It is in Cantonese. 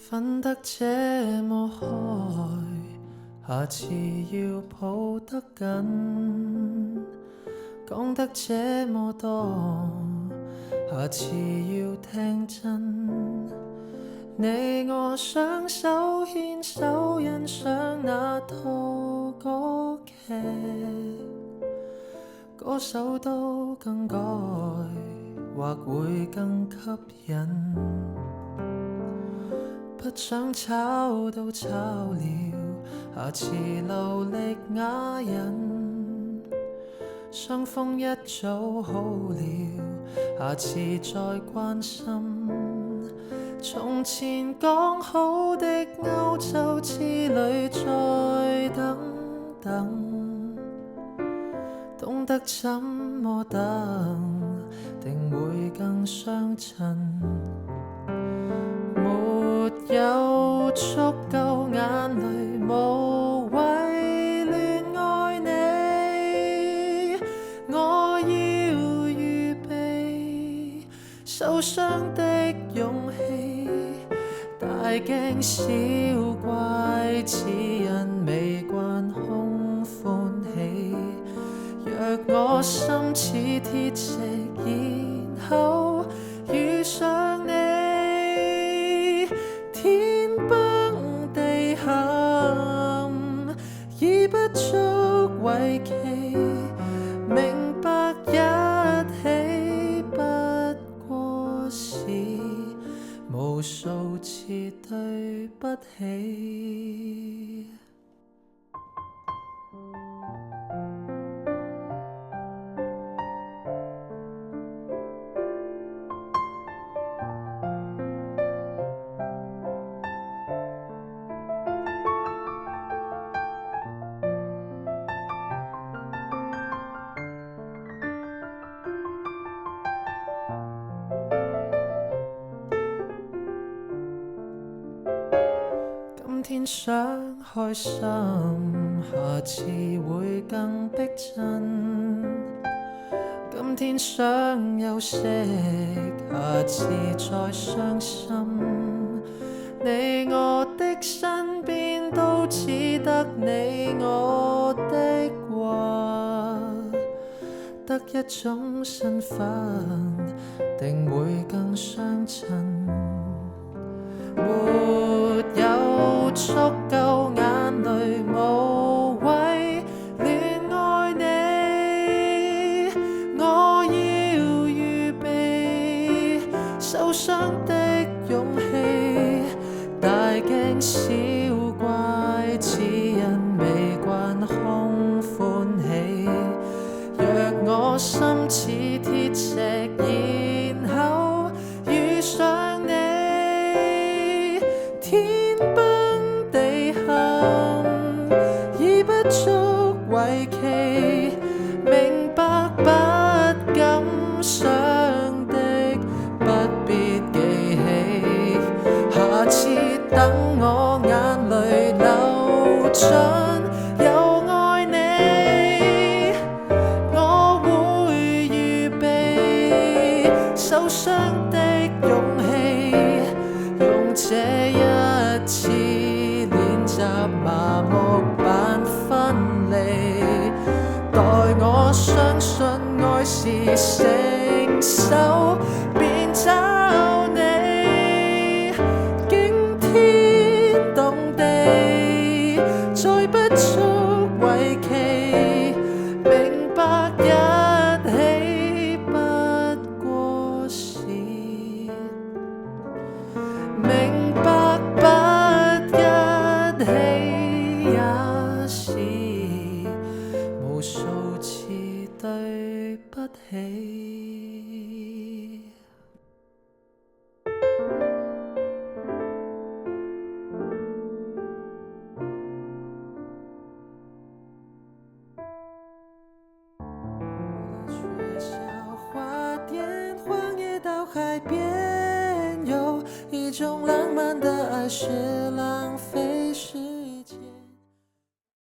分得這麼開，下次要抱得緊，講得這麼多，下次要聽真。你我雙手牽手欣賞那套歌劇，歌手都更改，或會更吸引。不想吵都吵了，下次流力啞忍。傷風一早好了，下次再關心。從前講好的歐洲之旅再等等，懂得怎麼等，定會更相襯。沒有足夠眼淚，無謂亂愛你。我要預備受傷的勇氣，大驚小怪，只因未慣空歡喜。若我心似鐵石，然後遇上你，天崩地陷已不足為奇，明白一起不過是無數次對不起。今天想開心，下次會更逼真。今天想休息，下次再傷心。你我的身邊都只得你我的話，得一種身份，定會更相襯。沒有足夠眼淚，無謂亂愛你。我要預備受傷的勇氣，大驚小怪，只因未慣空歡喜。若我心似鐵石，然後遇上你，天崩地陷已不足為奇，明白不敢想的不必記起。下次等我眼淚流盡又愛你，我會預備受傷的勇氣，用這一次練習麻木版分離，待我相信愛是承受，便找你驚天動地，再不足為奇，明白一起不過是明白不一起也是無數次對不起。学校花店，荒野到海边，有一种浪漫的爱是浪